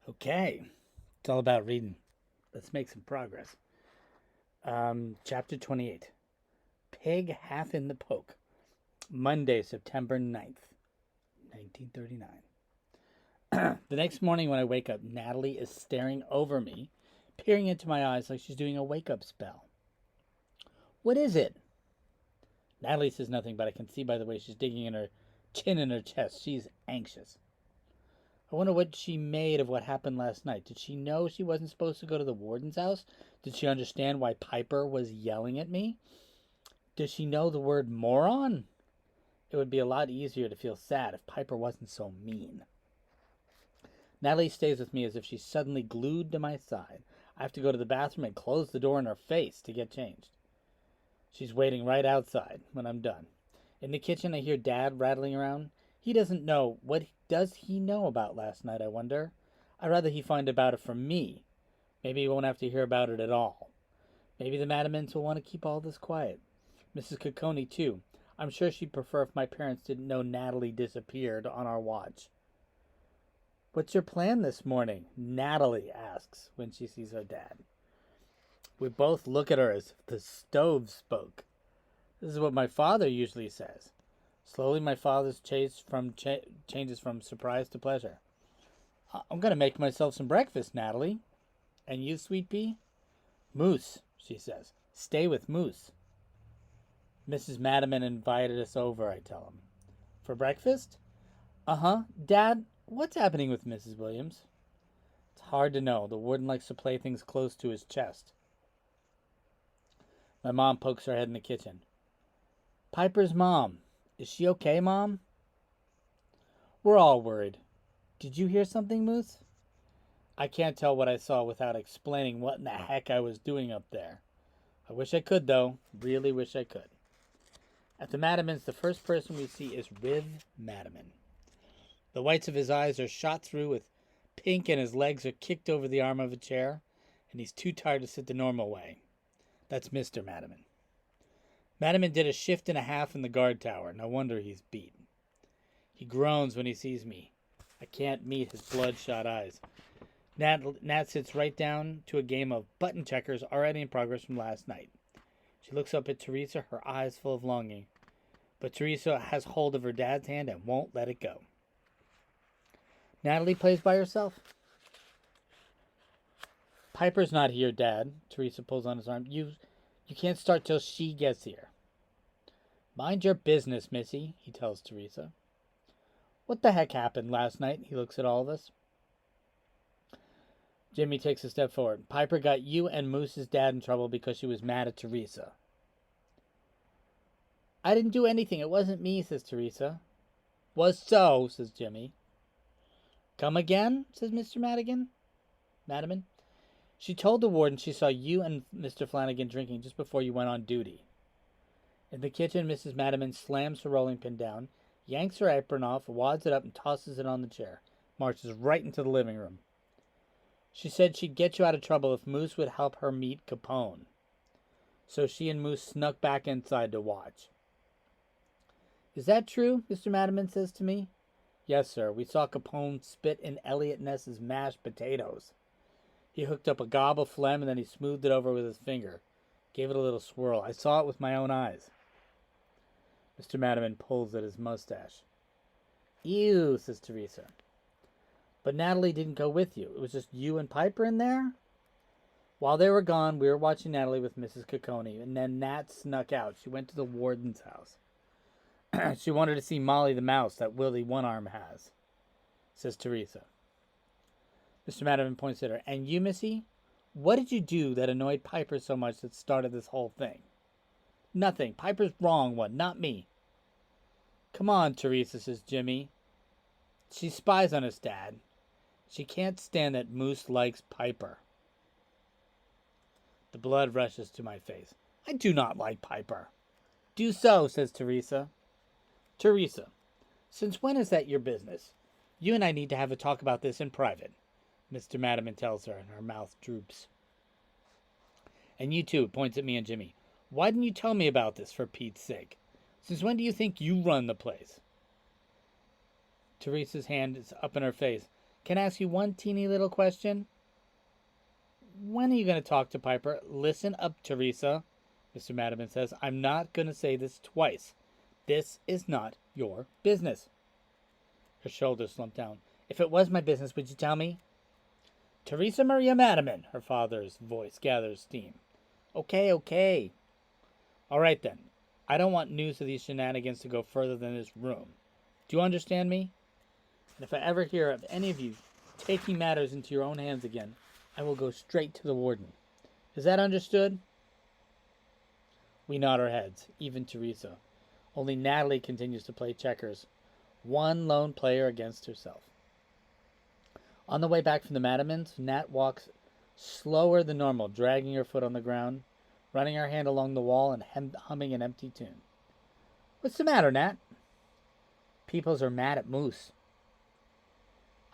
Okay, it's all about reading. Let's make some progress. Chapter 28. Pig Half in the Poke. Monday, September 9th, 1939. The next morning when I wake up, Natalie is staring over me, peering into my eyes like she's doing a wake-up spell. What is it? Natalie says nothing, but I can see by the way she's digging in her chin in her chest. She's anxious. I wonder what she made of what happened last night. Did she know she wasn't supposed to go to the warden's house? Did she understand why Piper was yelling at me? Does she know the word moron? It would be a lot easier to feel sad if Piper wasn't so mean. Natalie stays with me as if she's suddenly glued to my side. I have to go to the bathroom and close the door in her face to get changed. She's waiting right outside when I'm done. In the kitchen, I hear Dad rattling around. He doesn't know. What does he know about last night, I wonder? I'd rather he find about it from me. Maybe he won't have to hear about it at all. Maybe the Madamins will want to keep all this quiet. Mrs. Capone, too. I'm sure she'd prefer if my parents didn't know Natalie disappeared on our watch. What's your plan this morning? Natalie asks when she sees her dad. We both look at her as if the stove spoke. This is what my father usually says. Slowly, my father's changes from surprise to pleasure. I'm going to make myself some breakfast, Natalie. And you, sweet pea? Moose, she says. Stay with Moose. Mrs. Madaman invited us over, I tell him. For breakfast? Uh-huh. Dad, what's happening with Mrs. Williams? It's hard to know. The warden likes to play things close to his chest. My mom pokes her head in the kitchen. Piper's mom. Is she okay, Mom? We're all worried. Did you hear something, Moose? I can't tell what I saw without explaining what in the heck I was doing up there. I wish I could, though. Really wish I could. At the Madamins, the first person we see is Riv Madaman. The whites of his eyes are shot through with pink and his legs are kicked over the arm of a chair, and he's too tired to sit the normal way. That's Mr. Madaman. Madaman did a shift and a half in the guard tower. No wonder he's beat. He groans when he sees me. I can't meet his bloodshot eyes. Nat sits right down to a game of button checkers already in progress from last night. She looks up at Teresa, her eyes full of longing. But Teresa has hold of her dad's hand and won't let it go. Natalie plays by herself. Piper's not here, Dad. Teresa pulls on his arm. You can't start till she gets here. Mind your business, Missy, he tells Teresa. What the heck happened last night? He looks at all of us. Jimmy takes a step forward. Piper got you and Moose's dad in trouble because she was mad at Teresa. I didn't do anything. It wasn't me, says Teresa. Was so, says Jimmy. Come again, says Mr. Madaman. She told the warden she saw you and Mr. Flanagan drinking just before you went on duty. In the kitchen, Mrs. Madaman slams her rolling pin down, yanks her apron off, wads it up, and tosses it on the chair. Marches right into the living room. She said she'd get you out of trouble if Moose would help her meet Capone. So she and Moose snuck back inside to watch. Is that true? Mr. Madaman says to me. Yes, sir. We saw Capone spit in Elliot Ness's mashed potatoes. He hooked up a gob of phlegm and then he smoothed it over with his finger. Gave it a little swirl. I saw it with my own eyes. Mr. Madaman pulls at his mustache. Ew, says Teresa. But Natalie didn't go with you. It was just you and Piper in there? While they were gone, we were watching Natalie with Mrs. Capone, and then Nat snuck out. She went to the warden's house. She wanted to see Molly the mouse that Willie One-Arm has, says Teresa. Mr. Madaman points at her. And you, Missy? What did you do that annoyed Piper so much that started this whole thing? Nothing. Piper's wrong one, not me. Come on, Teresa, says Jimmy. She spies on us, Dad. She can't stand that Moose likes Piper. The blood rushes to my face. I do not like Piper. Do so, says Teresa. Teresa, since when is that your business? You and I need to have a talk about this in private, Mr. Madaman tells her, and her mouth droops. And you too, points at me and Jimmy. Why didn't you tell me about this, for Pete's sake? Since when do you think you run the place? Teresa's hand is up in her face. Can I ask you one teeny little question? When are you going to talk to Piper? Listen up, Teresa, Mr. Madiman says. I'm not going to say this twice. This is not your business. Her shoulders slumped down. If it was my business, would you tell me? Teresa Maria Madiman, her father's voice gathers steam. Okay. All right, then. I don't want news of these shenanigans to go further than this room. Do you understand me? And if I ever hear of any of you taking matters into your own hands again, I will go straight to the warden. Is that understood? We nod our heads, even Teresa. Only Natalie continues to play checkers, one lone player against herself. On the way back from the Madamans, Nat walks slower than normal, dragging her foot on the ground, running her hand along the wall and humming an empty tune. What's the matter, Nat? Peoples are mad at Moose.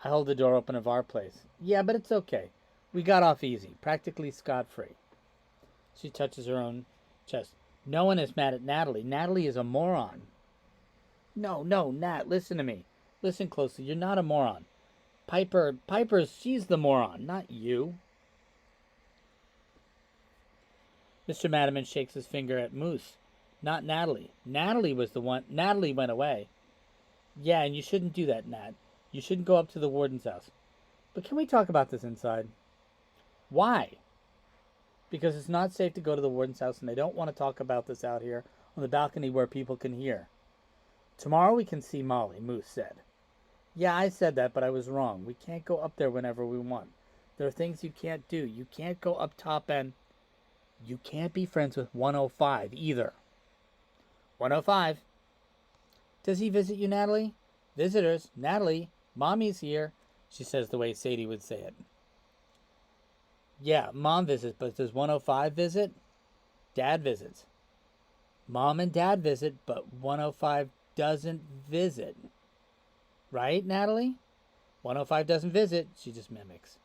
I hold the door open of our place. Yeah, but it's okay. We got off easy, practically scot-free. She touches her own chest. No one is mad at Natalie. Natalie is a moron. No, Nat, listen to me. Listen closely. You're not a moron. Piper, she's the moron, not you. Mr. Madiman shakes his finger at Moose, not Natalie. Natalie was the one. Natalie went away. Yeah, and you shouldn't do that, Nat. You shouldn't go up to the warden's house. But can we talk about this inside? Why? Because it's not safe to go to the warden's house, and I don't want to talk about this out here on the balcony where people can hear. Tomorrow we can see Molly, Moose said. Yeah, I said that, but I was wrong. We can't go up there whenever we want. There are things you can't do. You can't go up top and... You can't be friends with 105 either. 105? Does he visit you, Natalie? Visitors? Natalie, Mommy's here, she says the way Sadie would say it. Yeah, Mom visits, but does 105 visit? Dad visits. Mom and Dad visit, but 105 doesn't visit. Right, Natalie? 105 doesn't visit, she just mimics.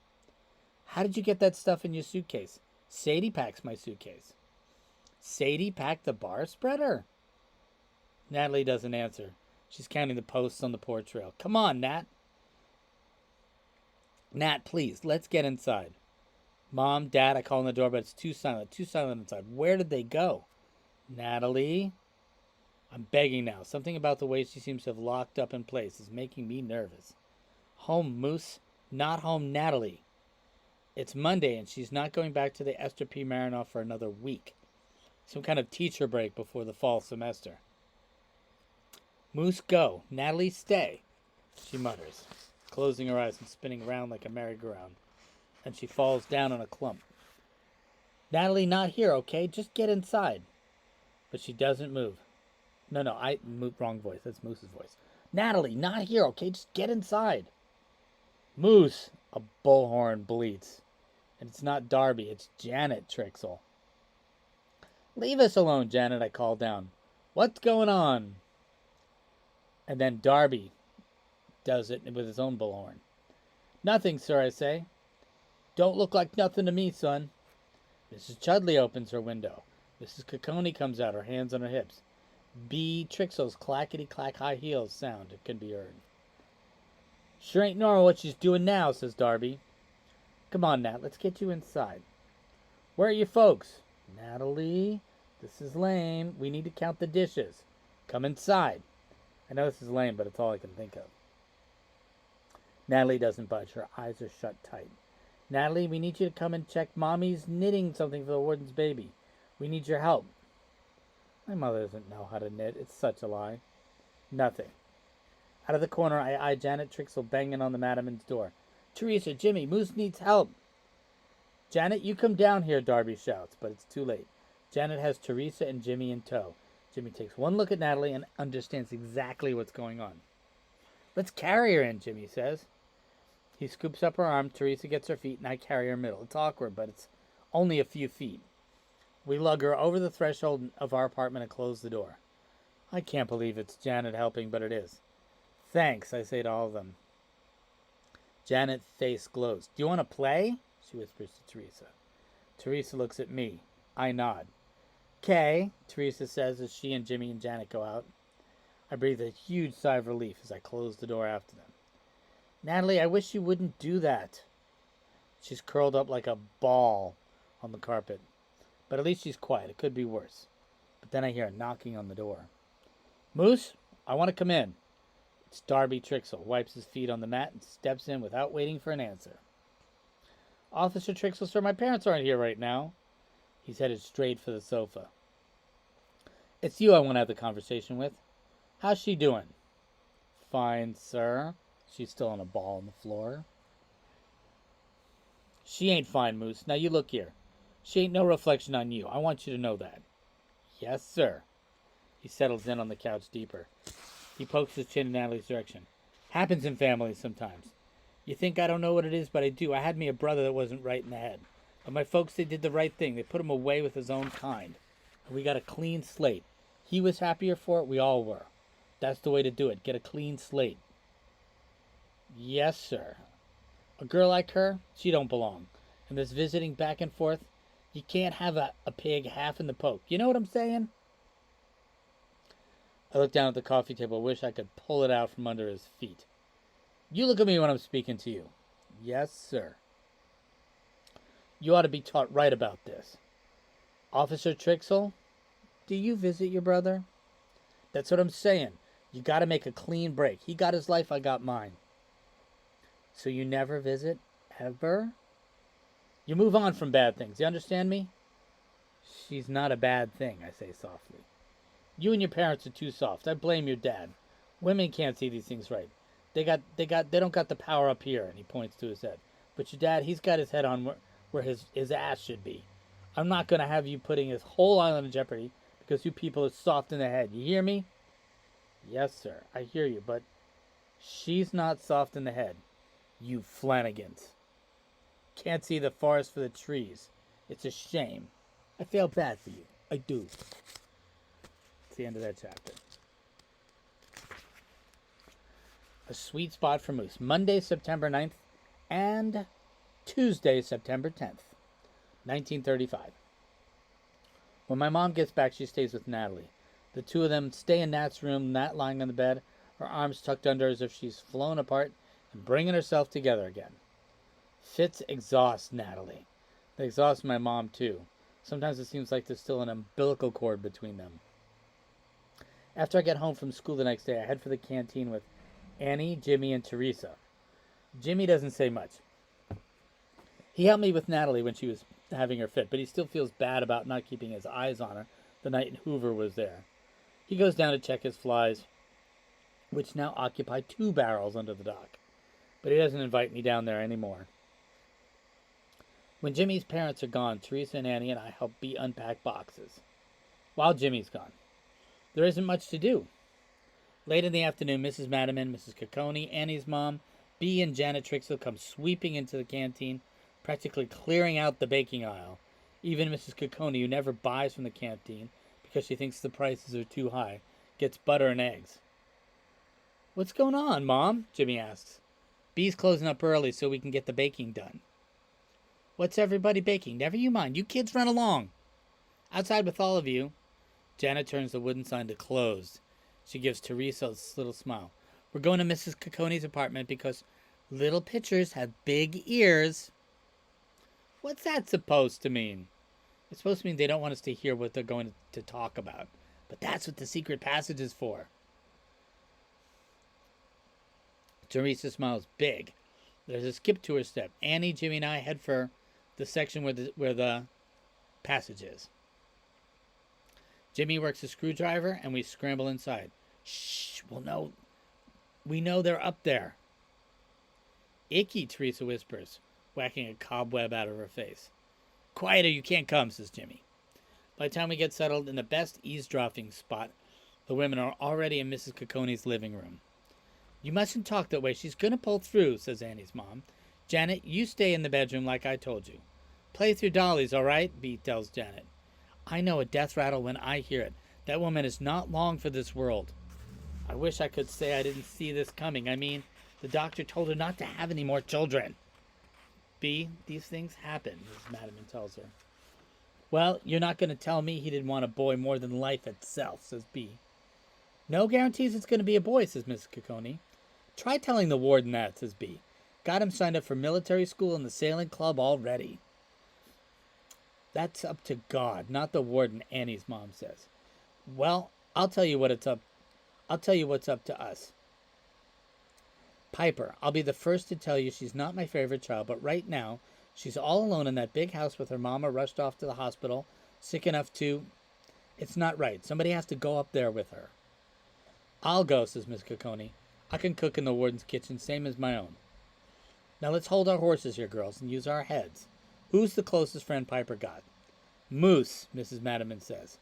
How did you get that stuff in your suitcase? Sadie packs my suitcase. Sadie packed the bar spreader? Natalie doesn't answer. She's counting the posts on the porch rail. Come on, Nat. Nat, please, let's get inside. Mom, Dad, I call on the door, but it's too silent inside. Where did they go? Natalie? I'm begging now. Something about the way she seems to have locked up in place is making me nervous. Home, Moose. Not home, Natalie. It's Monday, and she's not going back to the Esther P. Marinoff for another week. Some kind of teacher break before the fall semester. Moose, go. Natalie, stay, she mutters, closing her eyes and spinning around like a merry-go-round. And she falls down on a clump. Natalie, not here, okay? Just get inside. But she doesn't move. No, wrong voice. That's Moose's voice. Natalie, not here, okay? Just get inside. Moose, a bullhorn bleats. And it's not Darby, it's Janet Trixel. Leave us alone, Janet, I call down. What's going on? And then Darby does it with his own bullhorn. Nothing, sir, I say. Don't look like nothing to me, son. Mrs. Chudley opens her window. Mrs. Capone comes out, her hands on her hips. B. Trixel's clackety-clack high heels sound can be heard. Sure ain't normal what she's doing now, says Darby. Come on, Nat, let's get you inside. Where are your folks? Natalie, this is lame. We need to count the dishes. Come inside. I know this is lame, but it's all I can think of. Natalie doesn't budge. Her eyes are shut tight. Natalie, we need you to come and check. Mommy's knitting something for the warden's baby. We need your help. My mother doesn't know how to knit. It's such a lie. Nothing. Out of the corner, I eye Janet Trixel banging on the Madaman's door. Teresa, Jimmy, Moose needs help. Janet, you come down here, Darby shouts, but it's too late. Janet has Teresa and Jimmy in tow. Jimmy takes one look at Natalie and understands exactly what's going on. Let's carry her in, Jimmy says. He scoops up her arm, Teresa gets her feet, and I carry her middle. It's awkward, but it's only a few feet. We lug her over the threshold of our apartment and close the door. I can't believe it's Janet helping, but it is. Thanks, I say to all of them. Janet's face glows. Do you want to play? She whispers to Teresa. Teresa looks at me. I nod. "'Kay," Teresa says as she and Jimmy and Janet go out. I breathe a huge sigh of relief as I close the door after them. Natalie, I wish you wouldn't do that. She's curled up like a ball on the carpet. But at least she's quiet. It could be worse. But then I hear a knocking on the door. Moose, I want to come in. It's Darby Trixel, wipes his feet on the mat and steps in without waiting for an answer. Officer Trixel, sir, my parents aren't here right now. He's headed straight for the sofa. It's you I want to have the conversation with. How's she doing? Fine, sir. She's still on a ball on the floor. She ain't fine, Moose. Now you look here. She ain't no reflection on you. I want you to know that. Yes, sir. He settles in on the couch deeper. He pokes his chin in Natalie's direction. Happens in families sometimes. You think I don't know what it is, but I do. I had me a brother that wasn't right in the head. But my folks, they did the right thing. They put him away with his own kind. And we got a clean slate. He was happier for it. We all were. That's the way to do it. Get a clean slate. Yes, sir. A girl like her, she don't belong. And this visiting back and forth, you can't have a pig half in the poke. You know what I'm saying? I look down at the coffee table, wish I could pull it out from under his feet. You look at me when I'm speaking to you. Yes, sir. You ought to be taught right about this. Officer Trixel, do you visit your brother? That's what I'm saying. You got to make a clean break. He got his life, I got mine. So you never visit, ever? You move on from bad things. You understand me? She's not a bad thing, I say softly. You and your parents are too soft. I blame your dad. Women can't see these things right. They don't got the power up here, and he points to his head. But your dad, he's got his head on where his ass should be. I'm not going to have you putting his whole island in jeopardy because you people are soft in the head. You hear me? Yes, sir. I hear you, but she's not soft in the head. You Flanagans. Can't see the forest for the trees. It's a shame. I feel bad for you. I do. It's the end of that chapter. A sweet spot for Moose. Monday, September 9th and Tuesday, September 10th, 1935. When my mom gets back, she stays with Natalie. The two of them stay in Nat's room, Nat lying on the bed, her arms tucked under as if she's flown apart and bringing herself together again. Fits exhaust Natalie. They exhaust my mom, too. Sometimes it seems like there's still an umbilical cord between them. After I get home from school the next day, I head for the canteen with Annie, Jimmy, and Teresa. Jimmy doesn't say much. He helped me with Natalie when she was having her fit, but he still feels bad about not keeping his eyes on her the night Hoover was there. He goes down to check his flies, which now occupy 2 barrels under the dock. But he doesn't invite me down there anymore. When Jimmy's parents are gone, Teresa and Annie and I help Bea unpack boxes. While Jimmy's gone, there isn't much to do. Late in the afternoon, Mrs. Madiman, Mrs. Capone, Annie's mom, Bea, and Janet Trixel come sweeping into the canteen, practically clearing out the baking aisle. Even Mrs. Capone, who never buys from the canteen because she thinks the prices are too high, gets butter and eggs. What's going on, Mom? Jimmy asks. Bea's closing up early so we can get the baking done. What's everybody baking? Never you mind. You kids run along. Outside with all of you. Janet turns the wooden sign to closed. She gives Teresa a little smile. We're going to Mrs. Cacone's apartment because little pitchers have big ears. What's that supposed to mean? It's supposed to mean they don't want us to hear what they're going to talk about. But that's what the secret passage is for. Teresa smiles big. There's a skip to her step. Annie, Jimmy, and I head for the section where the passage is. Jimmy works a screwdriver, and we scramble inside. Shh, we know they're up there. Icky, Teresa whispers, whacking a cobweb out of her face. Quiet or you can't come, says Jimmy. By the time we get settled in the best eavesdropping spot, the women are already in Mrs. Cacone's living room. You mustn't talk that way. She's going to pull through, says Annie's mom. Janet, you stay in the bedroom like I told you. Play with your dollies, all right? Bea tells Janet. I know a death rattle when I hear it. That woman is not long for this world. I wish I could say I didn't see this coming. I mean, the doctor told her not to have any more children. Bea, these things happen, Mrs. Madiman tells her. Well, you're not going to tell me he didn't want a boy more than life itself, says Bea. No guarantees it's going to be a boy, says Mrs. Caccone. Try telling the warden that, says B. Got him signed up for military school and the sailing club already. That's up to God, not the warden, Annie's mom says. Well, I'll tell you what's up to us. Piper, I'll be the first to tell you she's not my favorite child, but right now, she's all alone in that big house with her mama rushed off to the hospital, sick enough to... It's not right. Somebody has to go up there with her. I'll go, says Miss Capone. I can cook in the warden's kitchen, same as my own. Now let's hold our horses here, girls, and use our heads. Who's the closest friend Piper got? Moose, Mrs. Madiman says.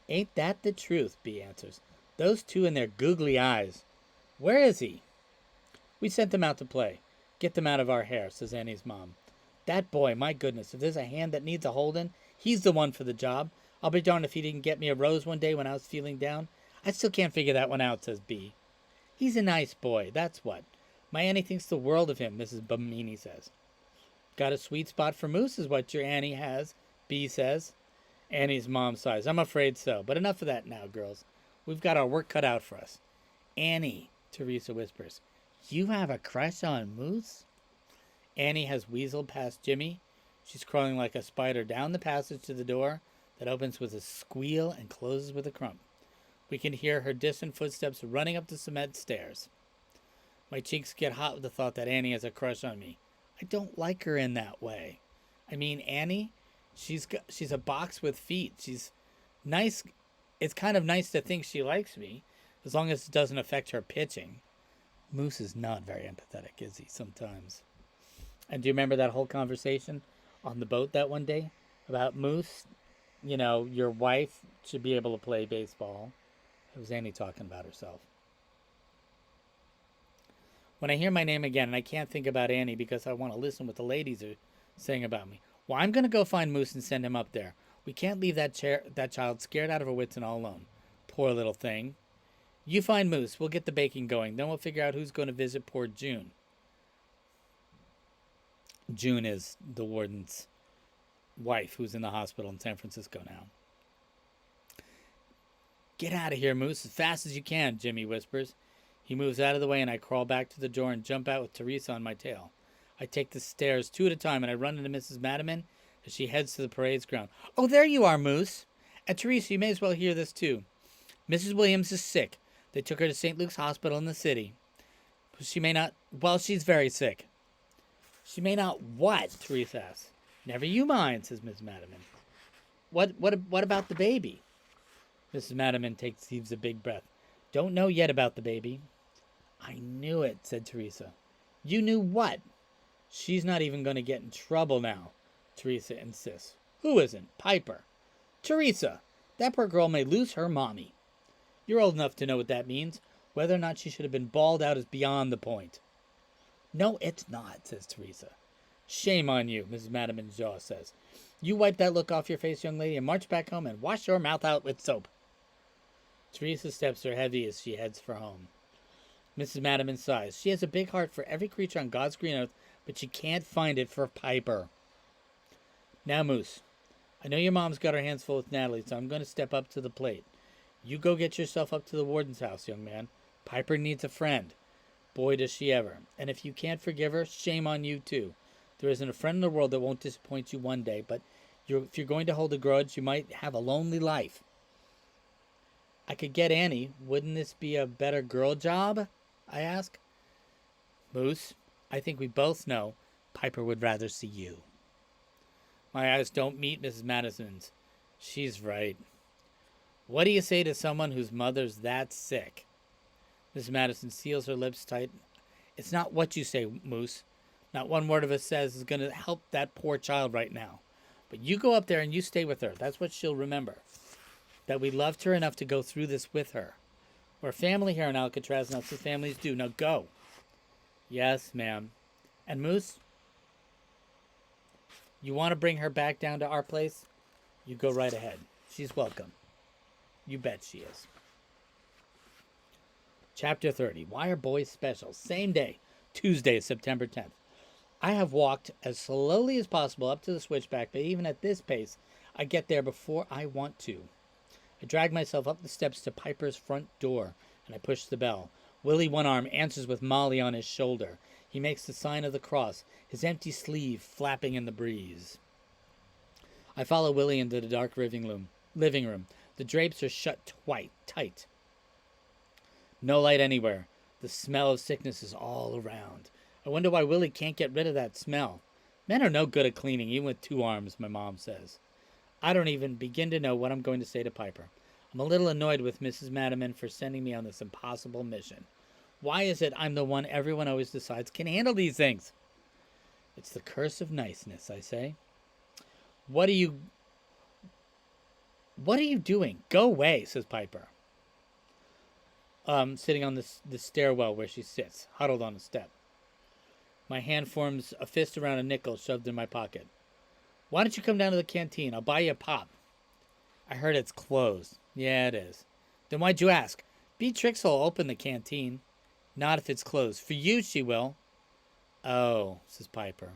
Ain't that the truth, B answers. Those two and their googly eyes. Where is he? We sent them out to play. Get them out of our hair, says Annie's mom. That boy, my goodness, if there's a hand that needs a holding, he's the one for the job. I'll be darned if he didn't get me a rose one day when I was feeling down. I still can't figure that one out, says B. He's a nice boy, that's what. My Annie thinks the world of him, Mrs. Bamini says. Got a sweet spot for Moose is what your Annie has, B says. Annie's mom sighs. I'm afraid so, but enough of that now, girls. We've got our work cut out for us. Annie, Teresa whispers, you have a crush on Moose? Annie has weaseled past Jimmy. She's crawling like a spider down the passage to the door that opens with a squeal and closes with a crump. We can hear her distant footsteps running up the cement stairs. My cheeks get hot with the thought that Annie has a crush on me. I don't like her in that way. I mean, Annie, she's a box with feet. She's nice. It's kind of nice to think she likes me, as long as it doesn't affect her pitching. Moose is not very empathetic, is he, sometimes? And do you remember that whole conversation on the boat that one day about Moose? You know, your wife should be able to play baseball. It was Annie talking about herself. When I hear my name again, and I can't think about Annie because I want to listen what the ladies are saying about me, well, I'm going to go find Moose and send him up there. We can't leave that child scared out of her wits and all alone. Poor little thing. You find Moose. We'll get the baking going. Then we'll figure out who's going to visit poor June. June is the warden's wife who's in the hospital in San Francisco now. Get out of here, Moose, as fast as you can, Jimmy whispers. He moves out of the way and I crawl back to the door and jump out with Teresa on my tail. I take the stairs 2 at a time and I run into Mrs. Madiman as she heads to the parade's ground. Oh, there you are, Moose. And Teresa, you may as well hear this too. Mrs. Williams is sick. They took her to St. Luke's Hospital in the city. She may not... Well, she's very sick. She may not what? Teresa asks. Never you mind, says Mrs. Madiman. What about the baby? Mrs. Madiman heaves a big breath. Don't know yet about the baby. I knew it, said Teresa. You knew what? She's not even going to get in trouble now, Teresa insists. Who isn't? Piper. Teresa, that poor girl may lose her mommy. You're old enough to know what that means. Whether or not she should have been bawled out is beyond the point. No, it's not, says Teresa. Shame on you, Mrs. Madiman's jaw says. You wipe that look off your face, young lady, and march back home and wash your mouth out with soap. Teresa's steps are heavy as she heads for home. Mrs. Madiman sighs. She has a big heart for every creature on God's green earth, but she can't find it for Piper. Now, Moose, I know your mom's got her hands full with Natalie, so I'm going to step up to the plate. You go get yourself up to the warden's house, young man. Piper needs a friend. Boy, does she ever. And if you can't forgive her, shame on you, too. There isn't a friend in the world that won't disappoint you one day, but if you're going to hold a grudge, you might have a lonely life. I could get Annie. Wouldn't this be a better girl job? I ask. Moose, I think we both know Piper would rather see you. My eyes don't meet Mrs. Madison's. She's right. What do you say to someone whose mother's that sick? Mrs. Madison seals her lips tight. It's not what you say, Moose. Not one word of it says is going to help that poor child right now. But you go up there and you stay with her. That's what she'll remember. That we loved her enough to go through this with her. We're family here in Alcatraz, and that's what families do. Now go. Yes, ma'am. And Moose, you want to bring her back down to our place? You go right ahead. She's welcome. You bet she is. Chapter 30. Why are boys special? Same day, Tuesday, September 10th. I have walked as slowly as possible up to the switchback, but even at this pace, I get there before I want to. I drag myself up the steps to Piper's front door, and I push the bell. Willie One Arm answers with Molly on his shoulder. He makes the sign of the cross, his empty sleeve flapping in the breeze. I follow Willie into the dark living room. The drapes are shut tight. No light anywhere. The smell of sickness is all around. I wonder why Willie can't get rid of that smell. Men are no good at cleaning, even with 2 arms, my mom says. I don't even begin to know what I'm going to say to Piper. I'm a little annoyed with Mrs. Madiman for sending me on this impossible mission. Why is it I'm the one everyone always decides can handle these things? It's the curse of niceness, I say. What are you doing? Go away, says Piper. Sitting on the stairwell where she sits, huddled on a step. My hand forms a fist around a nickel shoved in my pocket. Why don't you come down to the canteen? I'll buy you a pop. I heard it's closed. Yeah, it is. Then why'd you ask? Beatrix will open the canteen. Not if it's closed. For you, she will. Oh, says Piper.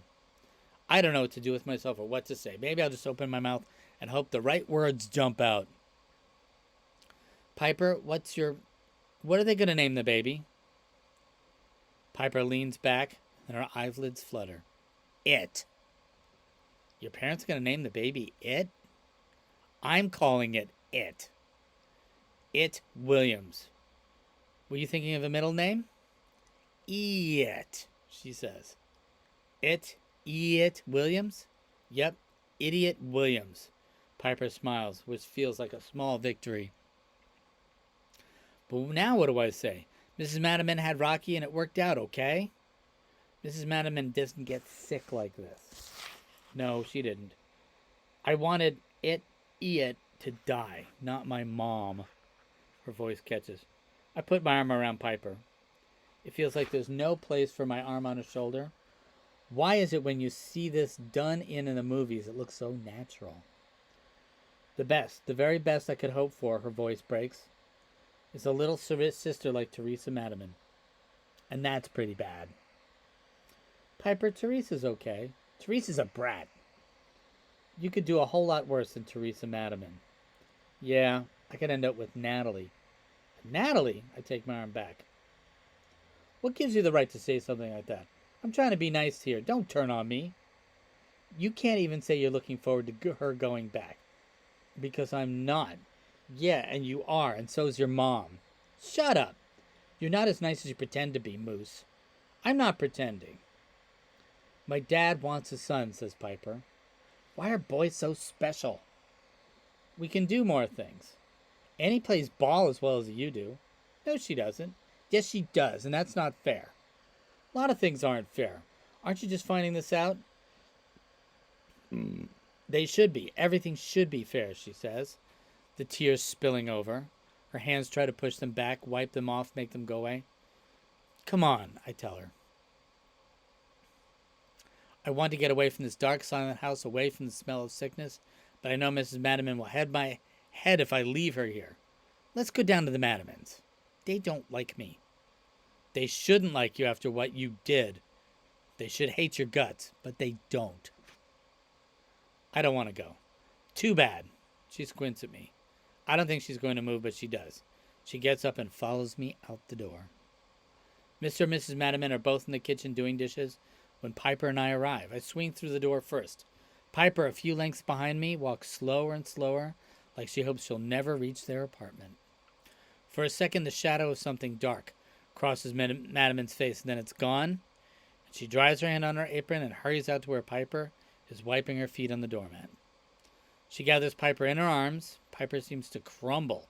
I don't know what to do with myself or what to say. Maybe I'll just open my mouth and hope the right words jump out. Piper, what are they going to name the baby? Piper leans back and her eyelids flutter. It. Your parents are going to name the baby It? I'm calling it It. It Williams. Were you thinking of a middle name? It, she says. It Williams? Yep, Idiot Williams. Piper smiles, which feels like a small victory. But now what do I say? Mrs. Madiman had Rocky and it worked out, okay? Mrs. Madiman doesn't get sick like this. No, she didn't. I wanted It to die, not my mom. Her voice catches. I put my arm around Piper. It feels like there's no place for my arm on her shoulder. Why is it when you see this done in the movies, it looks so natural? The very best I could hope for, her voice breaks, is a little sister like Teresa Madiman. And that's pretty bad. Piper, Teresa's okay. Teresa's a brat. You could do a whole lot worse than Teresa Madiman. Yeah, I could end up with Natalie. Natalie? I take my arm back. What gives you the right to say something like that? I'm trying to be nice here. Don't turn on me. You can't even say you're looking forward to her going back. Because I'm not. Yeah, and you are, and so's your mom. Shut up. You're not as nice as you pretend to be, Moose. I'm not pretending. My dad wants a son, says Piper. Why are boys so special? We can do more things. Annie plays ball as well as you do. No, she doesn't. Yes, she does, and that's not fair. A lot of things aren't fair. Aren't you just finding this out? They should be. Everything should be fair, she says, the tears spilling over. Her hands try to push them back, wipe them off, make them go away. Come on, I tell her. I want to get away from this dark, silent house, away from the smell of sickness, but I know Mrs. Madiman will head my head if I leave her here. Let's go down to the Madimans. They don't like me. They shouldn't like you after what you did. They should hate your guts, but they don't. I don't want to go. Too bad. She squints at me. I don't think she's going to move, but she does. She gets up and follows me out the door. Mr. and Mrs. Madiman are both in the kitchen doing dishes when Piper and I arrive. I swing through the door first. Piper, a few lengths behind me, walks slower and slower, like she hopes she'll never reach their apartment. For a second, the shadow of something dark crosses Madiman's face, and then it's gone. She dries her hand on her apron and hurries out to where Piper is wiping her feet on the doormat. She gathers Piper in her arms. Piper seems to crumble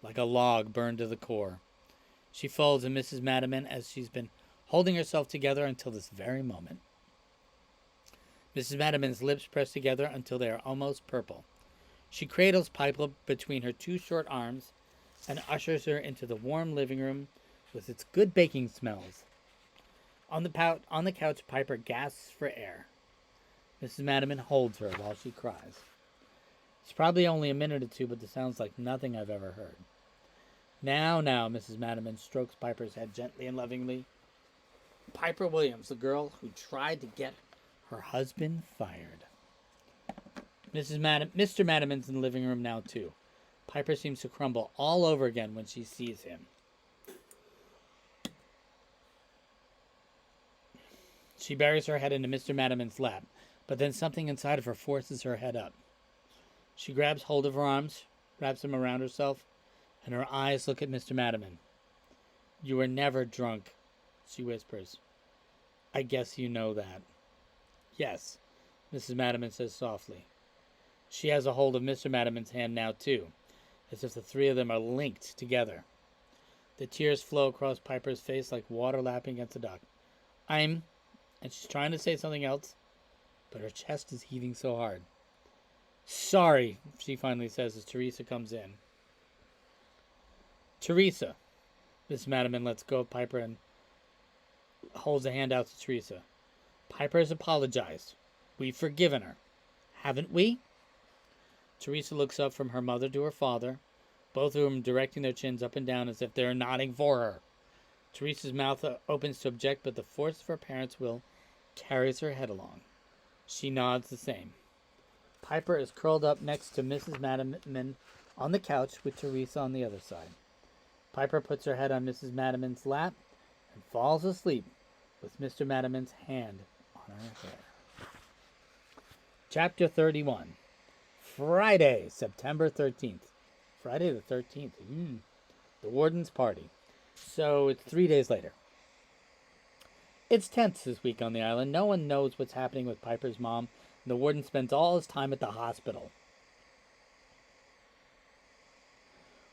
like a log burned to the core. She folds in Mrs. Madiman as she's been holding herself together until this very moment. Mrs. Madiman's lips press together until they are almost purple. She cradles Piper between her 2 short arms and ushers her into the warm living room with its good baking smells. On the couch, Piper gasps for air. Mrs. Madiman holds her while she cries. It's probably only a minute or 2, but this sounds like nothing I've ever heard. Now, Mrs. Madiman strokes Piper's head gently and lovingly. Piper Williams, the girl who tried to get her husband fired. Mr. Madiman's in the living room now, too. Piper seems to crumble all over again when she sees him. She buries her head into Mr. Madiman's lap, but then something inside of her forces her head up. She grabs hold of her arms, wraps them around herself, and her eyes look at Mr. Madiman. "You were never drunk," she whispers. "I guess you know that." "Yes," Mrs. Madiman says softly. She has a hold of Mr. Madiman's hand now, too, as if the three of them are linked together. The tears flow across Piper's face like water lapping against a dock. And she's trying to say something else, but her chest is heaving so hard. "Sorry," she finally says as Teresa comes in. "Teresa." Miss Madiman lets go of Piper and holds a hand out to Teresa. "Piper has apologized. We've forgiven her. Haven't we?" Teresa looks up from her mother to her father, both of them directing their chins up and down as if they're nodding for her. Teresa's mouth opens to object, but the force of her parents' will carries her head along. She nods the same. Piper is curled up next to Mrs. Madiman on the couch with Teresa on the other side. Piper puts her head on Mrs. Madiman's lap and falls asleep with Mr. Madiman's hand on her hair. Chapter 31. Friday, September 13th. Friday the 13th. The warden's party. So it's 3 days later. It's tense this week on the island. No one knows what's happening with Piper's mom, and the warden spends all his time at the hospital.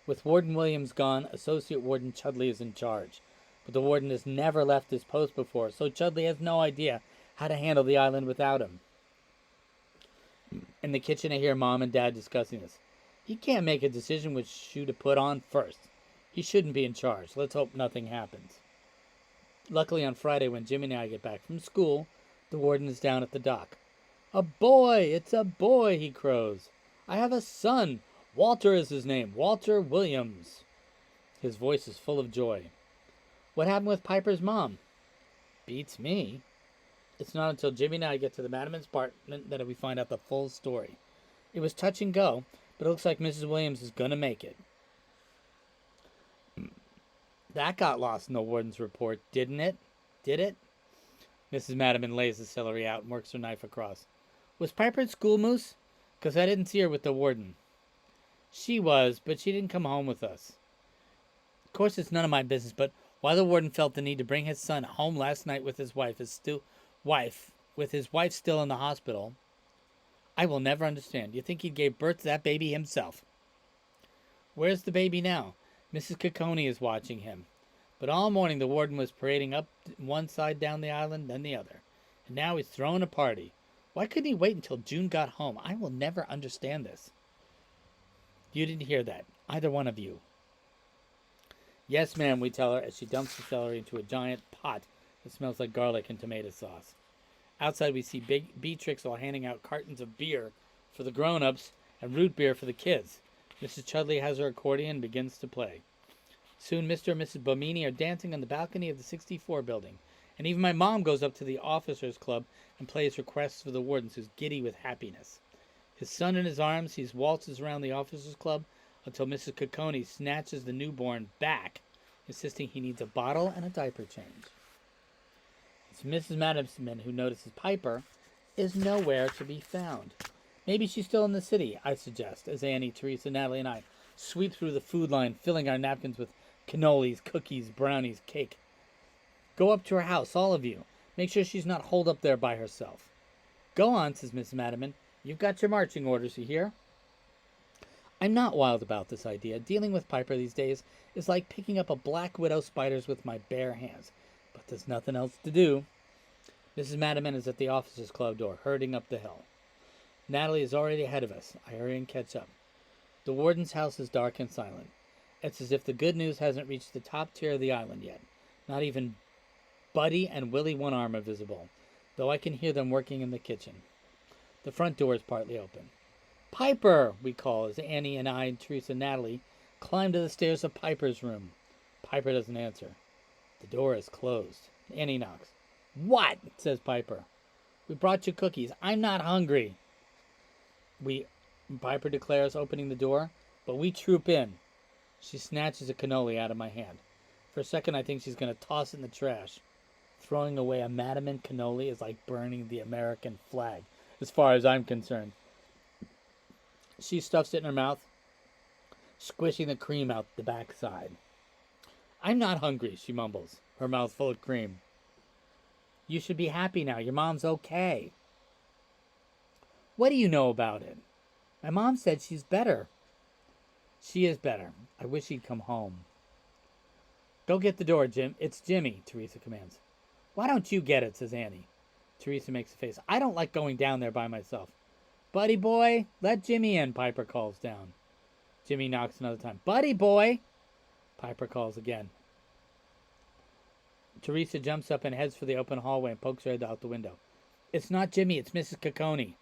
With Warden Williams gone, Associate Warden Chudley is in charge. But the warden has never left his post before, so Chudley has no idea how to handle the island without him. In the kitchen, I hear Mom and Dad discussing this. He can't make a decision which shoe to put on first. He shouldn't be in charge. Let's hope nothing happens. Luckily, on Friday, when Jimmy and I get back from school, the warden is down at the dock. "A boy! It's a boy!" he crows. "I have a son. Walter is his name. Walter Williams." His voice is full of joy. "What happened with Piper's mom?" "Beats me." It's not until Jimmy and I get to the Madiman's apartment that we find out the full story. It was touch and go, but it looks like Mrs. Williams is going to make it. That got lost in the warden's report, didn't it? Did it? Mrs. Madiman lays the celery out and works her knife across. "Was Piper at school, Moose? 'Cause I didn't see her with the warden." "She was, but she didn't come home with us." Of course, it's none of my business, but why the warden felt the need to bring his son home last night with his wife still in the hospital, I will never understand. You think he gave birth to that baby himself? Where's the baby now? Mrs. Capone is watching him. But all morning the warden was parading up one side down the island, then the other. And now he's throwing a party. Why couldn't he wait until June got home? I will never understand this. You didn't hear that, either one of you. "Yes, ma'am," we tell her as she dumps the celery into a giant pot that smells like garlic and tomato sauce. Outside we see Big Beatrix while handing out cartons of beer for the grown-ups and root beer for the kids. Mrs. Chudley has her accordion and begins to play. Soon Mr. and Mrs. Bomini are dancing on the balcony of the 64 building, and even my mom goes up to the officers' club and plays requests for the wardens, who's giddy with happiness. His son in his arms, he waltzes around the officers' club until Mrs. Capone snatches the newborn back, insisting he needs a bottle and a diaper change. It's Mrs. Madiman who notices Piper is nowhere to be found. "Maybe she's still in the city," I suggest, as Annie, Teresa, Natalie, and I sweep through the food line, filling our napkins with cannolis, cookies, brownies, cake. "Go up to her house, all of you. Make sure she's not holed up there by herself." "Go on," says Mrs. Madiman. "You've got your marching orders, you hear?" I'm not wild about this idea. Dealing with Piper these days is like picking up a black widow spiders with my bare hands. But there's nothing else to do. Mrs. Madiman is at the officers' club door, herding up the hill. Natalie is already ahead of us. I hurry and catch up. The warden's house is dark and silent. It's as if the good news hasn't reached the top tier of the island yet. Not even Buddy and Willie One Arm are visible, though I can hear them working in the kitchen. The front door is partly open. "Piper!" we call as Annie and I and Teresa and Natalie climb to the stairs of Piper's room. Piper doesn't answer. The door is closed. Annie knocks. "What?" says Piper. "We brought you cookies. I'm not hungry." Piper declares, opening the door, but we troop in. She snatches a cannoli out of my hand. For a second, I think she's going to toss it in the trash. Throwing away a Madaman cannoli is like burning the American flag, as far as I'm concerned. She stuffs it in her mouth, squishing the cream out the backside. I'm not hungry, she mumbles, her mouth full of cream. You should be happy now. Your mom's okay. What do you know about it? My mom said she's better. She is better. I wish he'd come home. Go get the door, Jim. It's Jimmy, Teresa commands. Why don't you get it, says Annie. Teresa makes a face. I don't like going down there by myself. Buddy boy, let Jimmy in, Piper calls down. Jimmy knocks another time. Buddy boy, Piper calls again. Teresa jumps up and heads for the open hallway and pokes her head out the window. It's not Jimmy, it's Mrs. Capone.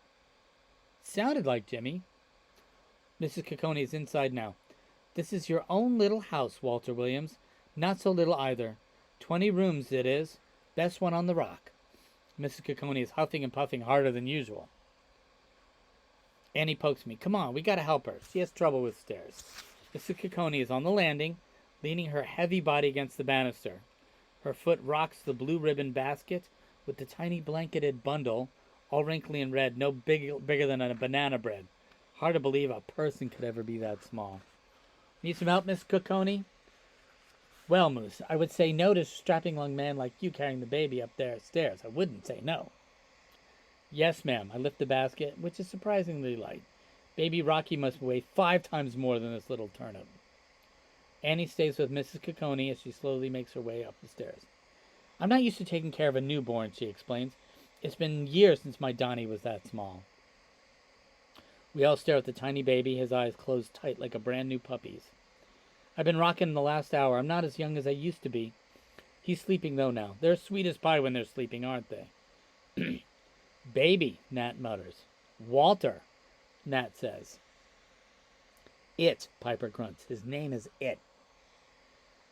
Sounded like Jimmy. Mrs. Capone is inside now. This is your own little house, Walter Williams. Not so little either. 20 rooms it is. Best one on the rock. Mrs. Capone is huffing and puffing harder than usual. Annie pokes me. Come on, we gotta help her. She has trouble with stairs. Mrs. Capone is on the landing, leaning her heavy body against the banister. Her foot rocks the blue ribbon basket with the tiny blanketed bundle, all wrinkly and red, no bigger than a banana bread. Hard to believe a person could ever be that small. Need some help, Miss Capone? Well, Moose, I would say no to a strapping young man like you carrying the baby up there stairs. I wouldn't say no. Yes, ma'am. I lift the basket, which is surprisingly light. Baby Rocky must weigh 5 times more than this little turnip. Annie stays with Mrs. Capone as she slowly makes her way up the stairs. I'm not used to taking care of a newborn, she explains. It's been years since my Donnie was that small. We all stare at the tiny baby, his eyes closed tight like a brand new puppy's. I've been rocking in the last hour. I'm not as young as I used to be. He's sleeping, though, now. They're sweet as pie when they're sleeping, aren't they? Baby, Nat mutters. Walter, Nat says. It, Piper grunts. His name is It.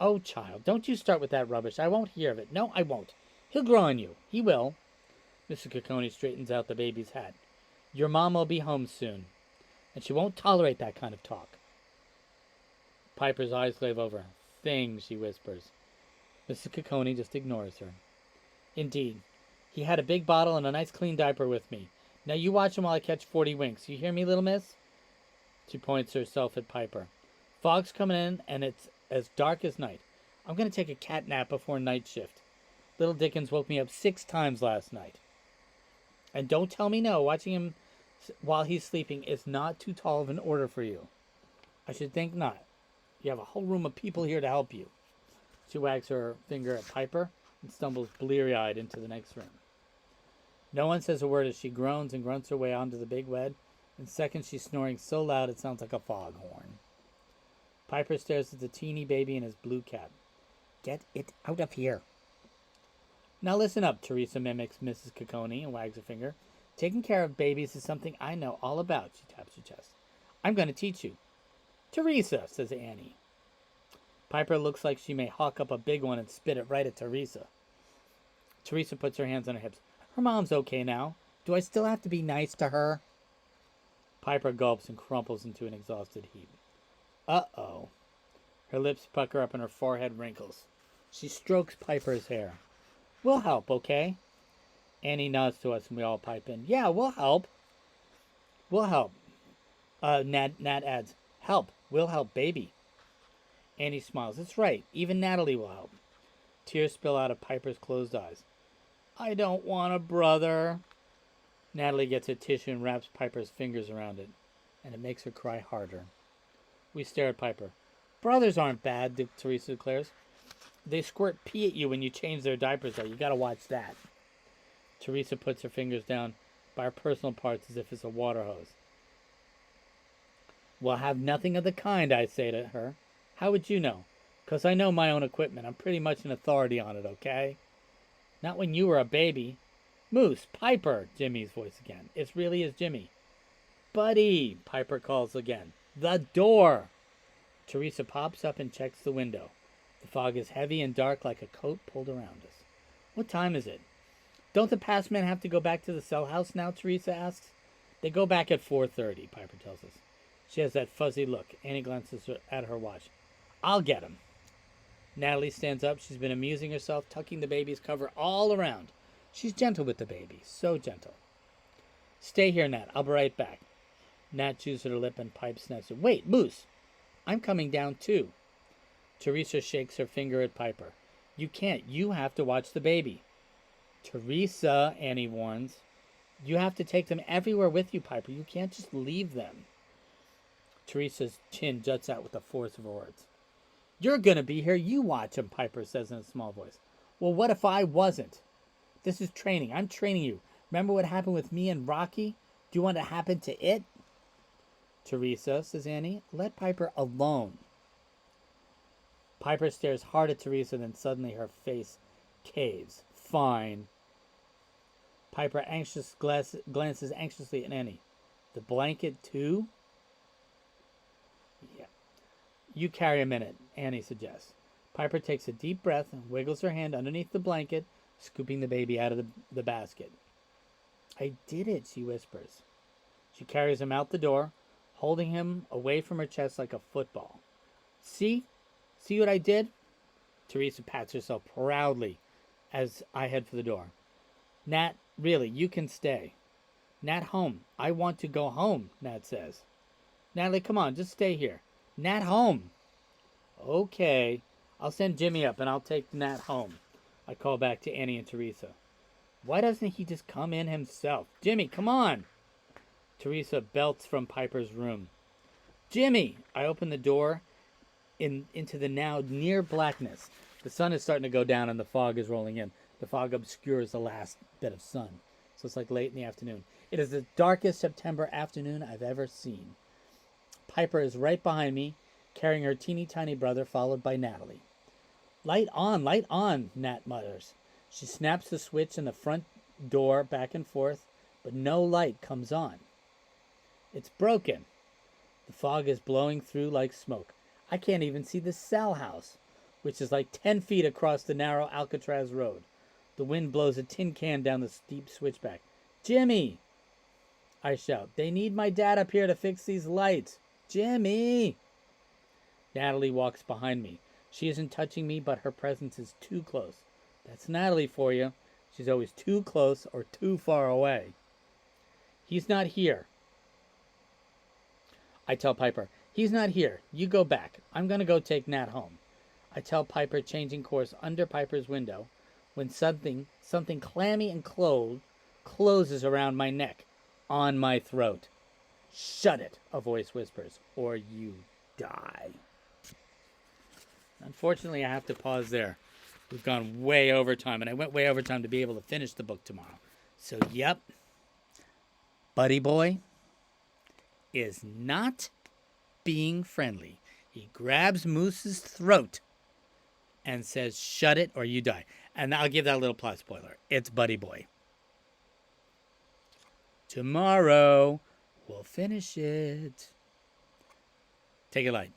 Oh, child, don't you start with that rubbish. I won't hear of it. No, I won't. He'll grow on you. He will. Mr. Capone straightens out the baby's hat. Your mom will be home soon, and she won't tolerate that kind of talk. Piper's eyes glaze over. Thing, she whispers. Mrs. Capone just ignores her. Indeed. He had a big bottle and a nice clean diaper with me. Now you watch him while I catch 40 winks. You hear me, little miss? She points herself at Piper. Fog's coming in, and it's as dark as night. I'm going to take a cat nap before night shift. Little Dickens woke me up 6 times last night. And don't tell me no. Watching him while he's sleeping is not too tall of an order for you. I should think not. You have a whole room of people here to help you. She wags her finger at Piper and stumbles bleary-eyed into the next room. No one says a word as she groans and grunts her way onto the big bed. In seconds, she's snoring so loud it sounds like a foghorn. Piper stares at the teeny baby in his blue cap. Get it out of here. Now listen up, Teresa mimics Mrs. Capone and wags a finger. Taking care of babies is something I know all about, she taps her chest. I'm going to teach you. Teresa, says Annie. Piper looks like she may hawk up a big one and spit it right at Teresa. Teresa puts her hands on her hips. Her mom's okay now. Do I still have to be nice to her? Piper gulps and crumples into an exhausted heap. Uh-oh. Her lips pucker up and her forehead wrinkles. She strokes Piper's hair. We'll help, okay? Annie nods to us and we all pipe in. Yeah, we'll help. We'll help. Nat adds. Help. We'll help baby. Annie smiles. It's right. Even Natalie will help. Tears spill out of Piper's closed eyes. I don't want a brother. Natalie gets a tissue and wraps Piper's fingers around it, and it makes her cry harder. We stare at Piper. Brothers aren't bad, Teresa declares. They squirt pee at you when you change their diapers, though. You gotta watch that. Teresa puts her fingers down by her personal parts as if it's a water hose. We'll have nothing of the kind, I say to her. How would you know? 'Cause I know my own equipment. I'm pretty much an authority on it, okay? Not when you were a baby. Moose, Piper, Jimmy's voice again. It really is Jimmy. Buddy, Piper calls again. The door. Teresa pops up and checks the window. The fog is heavy and dark like a coat pulled around us. What time is it? Don't the passmen have to go back to the cell house now, Teresa asks. They go back at 4:30, Piper tells us. She has that fuzzy look. Annie glances at her watch. I'll get him. Natalie stands up. She's been amusing herself, tucking the baby's cover all around. She's gentle with the baby, so gentle. Stay here, Nat. I'll be right back. Nat chews her lip and pipes Nat. Wait, Moose, I'm coming down too. Teresa shakes her finger at Piper. You can't. You have to watch the baby. Teresa, Annie warns. You have to take them everywhere with you, Piper. You can't just leave them. Teresa's chin juts out with the force of her words. You're going to be here. You watch him, Piper says in a small voice. Well, what if I wasn't? This is training. I'm training you. Remember what happened with me and Rocky? Do you want it to happen to it? Teresa, says Annie, let Piper alone. Piper stares hard at Teresa, then suddenly her face caves. Fine. Piper glances anxiously at Annie. The blanket too? Yeah. You carry a minute, Annie suggests. Piper takes a deep breath and wiggles her hand underneath the blanket, scooping the baby out of the basket. I did it, she whispers. She carries him out the door, holding him away from her chest like a football. See? See what I did? Teresa pats herself proudly as I head for the door. Nat, really, you can stay. Nat, home. I want to go home, Nat says. Natalie, come on, just stay here. Nat, home. Okay. I'll send Jimmy up and I'll take Nat home. I call back to Annie and Teresa. Why doesn't he just come in himself? Jimmy, come on. Teresa belts from Piper's room. Jimmy! I open the door into the now near blackness. The sun is starting to go down and the fog is rolling in. The fog obscures the last bit of sun. So it's like late in the afternoon. It is the darkest September afternoon I've ever seen. Piper is right behind me, carrying her teeny tiny brother, followed by Natalie. Light on, Nat mutters. She snaps the switch in the front door back and forth, but no light comes on. It's broken. The fog is blowing through like smoke. I can't even see the cell house, which is like 10 feet across the narrow Alcatraz road. The wind blows a tin can down the steep switchback. Jimmy! I shout. They need my dad up here to fix these lights. Jimmy! Natalie walks behind me. She isn't touching me, but her presence is too close. That's Natalie for you. She's always too close or too far away. He's not here. I tell Piper, he's not here. You go back. I'm going to go take Nat home. I tell Piper, changing course under Piper's window, when something clammy and closes around my neck, on my throat. Shut it, a voice whispers, or you die. Unfortunately, I have to pause there. We've gone way over time, and I went way over time to be able to finish the book tomorrow. So, yep, Buddy Boy is not being friendly. He grabs Moose's throat and says, shut it or you die. And I'll give that a little plot spoiler. It's Buddy Boy. Tomorrow, we'll finish it. Take it light.